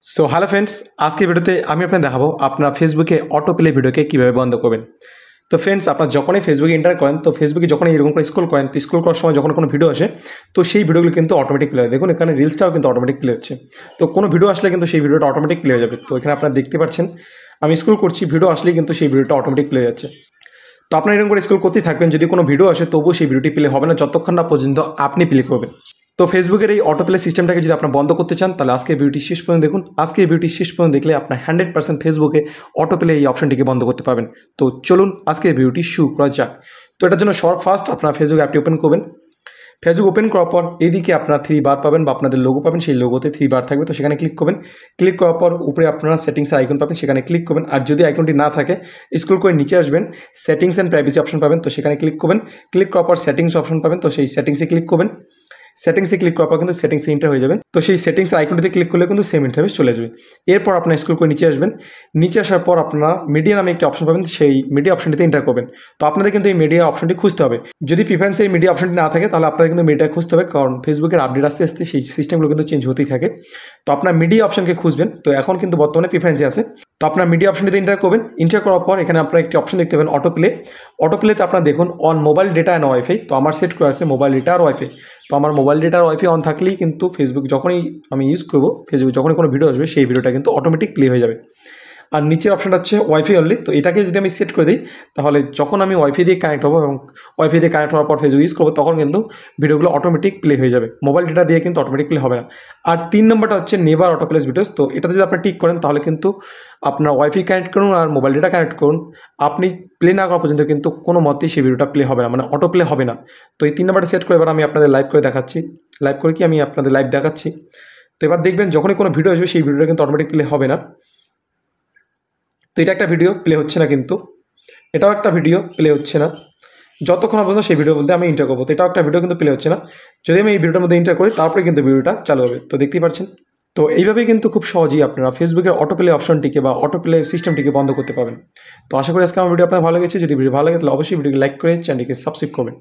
So hello friends, আজকের ভিডিওতে আমি আপনাকে দেখাবো আপনার ফেসবুকে অটো প্লে ভিডিওকে কীভাবে বন্ধ করবেন। তো ফ্রেন্ডস, আপনার যখনই ফেসবুকে এন্টার করেন, তো ফেসবুকে যখন এরকম করে স্ক্রল করেন, তো স্ক্রল করার সময় যখন কোনো ভিডিও আসে, তো সেই ভিডিওগুলো কিন্তু অটোমেটিক প্লে হয়। দেখুন এখানে রিলসটাও কিন্তু অটোমেটিক প্লে হচ্ছে। তো কোনো ভিডিও আসলে কিন্তু সেই ভিডিওটা অটোমেটিক প্লে হয়ে যাবে। তো এখানে আপনারা দেখতে পাচ্ছেন আমি স্ক্রল করছি, ভিডিও আসলেই কিন্তু সেই ভিডিওটা অটোমেটিক প্লে হয়ে যাচ্ছে। তো আপনারা এরকম করে স্ক্রল করতেই থাকবেন। যদি কোনো ভিডিও আসে তবুও সেই ভিডিওটি প্লে হবে না যতক্ষণ না পর্যন্ত আপনি প্লে করবেন। তো ফেসবুকের এই অটো প্লে সিস্টেমটাকে যদি আপনার বন্ধ করতে চান, তাহলে আজকের ভিডিওটি শেষ পর্যন্ত দেখুন। আজকের ভিডিওটি শেষ পর্যন্ত দেখলে আপনার 100% ফেসবুকে অটো প্লে এই অপশনটিকে বন্ধ করতে পারবেন। তো চলুন আজকের ভিডিওটি শুরু করা যাক। তো এটার জন্য ফার্স্ট আপনার ফেসবুক অ্যাপটি ওপেন করবেন। ফেসবুক ওপেন করার পর এইদিকে আপনারা 3 বার পাবেন বা আপনাদের লোগো পাবেন, সেই লোগোতে 3 বার থাকবে। তো সেখানে ক্লিক করবেন। ক্লিক করার পর উপরে আপনারা সেটিংসের আইকন পাবেন, সেখানে ক্লিক করবেন। আর যদি আইকনটি না থাকে স্ক্রল করে নিচে আসবেন, সেটিংস অ্যান্ড প্রাইভেসি অপশন পাবেন। তো সেখানে ক্লিক করবেন। ক্লিক করার পর সেটিংস অপশন পাবেন, তো সেই সেটিংসে ক্লিক করবেন। সেটিংসে ক্লিক করার পর কিন্তু সেটিংসে এন্টার হয়ে যাবেন। তো সেই সেটিংসের আইকনটিতে ক্লিক করলে কিন্তু সেম ইন্টারফেস চলে আসবে। এরপর আপনার স্ক্রল করে নিচে আসবেন। নিচে আসার পর আপনারা মিডিয়া নামে একটি অপশন পাবেন, সেই মিডিয়া অপশনটিতে এন্টার করবেন। তো আপনাদের কিন্তু এই মিডিয়া অপশনটি খুঁজতে হবে। যদি প্রিফারেন্সে এই মিডিয়া অপশনটি না থাকে তাহলে আপনাদের কিন্তু মিডিয়া খুঁজতে হবে, কারণ ফেসবুকের আপডেট আসতে আসতে সেই সিস্টেমগুলো কিন্তু চেঞ্জ হতেই থাকে। তো আপনার মিডিয়া অপশনকে খুঁজবেন। তো এখন কিন্তু বর্তমানে প্রিফারেন্সে আছে। তো আপনার মিডিয়া অপশনটিতে এন্টার করবেন। এন্টার করার পর এখানে আপনারা একটি অপশন দেখতে পাবেন অটো প্লে। অটো প্লেতে আপনারা দেখুন on mobile data and wifi. তো আমার সেট করা আছে মোবাইল ডেটা আর ওয়াইফাই। তো আমার মোবাইল ডেটা আর ওয়াইফাই অন থাকলেই কিন্তু ফেসবুক যখনই আমি ইউজ করবো, ফেসবুক যখনই কোনো ভিডিও আসবে সেই ভিডিওটা কিন্তু অটোমেটিক প্লে হয়ে যাবে। আর নিচের অপশনটা হচ্ছে ওয়াইফাই অনলি। তো এটাকে যদি আমি সেট করে দিই, তাহলে যখন আমি ওয়াইফাই দিয়ে কানেক্ট হবো এবং ওয়াইফাই দিয়ে কানেক্ট হওয়ার পর ফেসবুক ইউজ করবো, তখন কিন্তু ভিডিওগুলো অটোমেটিক প্লে হয়ে যাবে। মোবাইল ডেটা দিয়ে কিন্তু অটোমেটিক প্লে হবে না। আর 3 নম্বরটা হচ্ছে নেভার অটো প্লেস ভিডিওস। তো এটাতে যদি আপনি টিক করেন, তাহলে কিন্তু আপনার ওয়াইফাই কানেক্ট করুন আর মোবাইল ডেটা কানেক্ট করুন, আপনি প্লে না করা পর্যন্ত কিন্তু কোনো মতেই সেই ভিডিওটা প্লে হবে না, মানে অটো প্লে হবে না। তো এই 3 নম্বরটা সেট করে এবার আমি আপনাদের লাইভ করে দেখাচ্ছি। লাইভ করে কি আমি আপনাদের লাইভ দেখাচ্ছি। তো এবার দেখবেন যখনই কোনো ভিডিও আসবে সেই ভিডিওটা কিন্তু অটোমেটিক প্লে হবে না। তো এটা একটা ভিডিও প্লে হচ্ছে না, কিন্তু এটাও একটা ভিডিও প্লে হচ্ছে না যতক্ষণ পর্যন্ত সেই ভিডিওর মধ্যে আমি এন্টার করবো। তো এটাও একটা ভিডিও কিন্তু প্লে হচ্ছে না। যদি আমি এই ভিডিওর মধ্যে এন্টার করি তারপরে কিন্তু ভিডিওটা চালু হবে। তো দেখতেই পাচ্ছেন। তো এইভাবেই কিন্তু খুব সহজেই আপনারা ফেসবুকের অটো প্লে অপশনটিকে বা অটো প্লে সিস্টেমটিকে বন্ধ করতে পারবেন। তো আশা করি আজকে আমার ভিডিও আপনার ভালো লেগেছে। যদি ভিডিও ভালো লাগে তাহলে অবশ্যই ভিডিওকে লাইক করে চ্যানেলটিকে সাবস্ক্রাইব করবেন।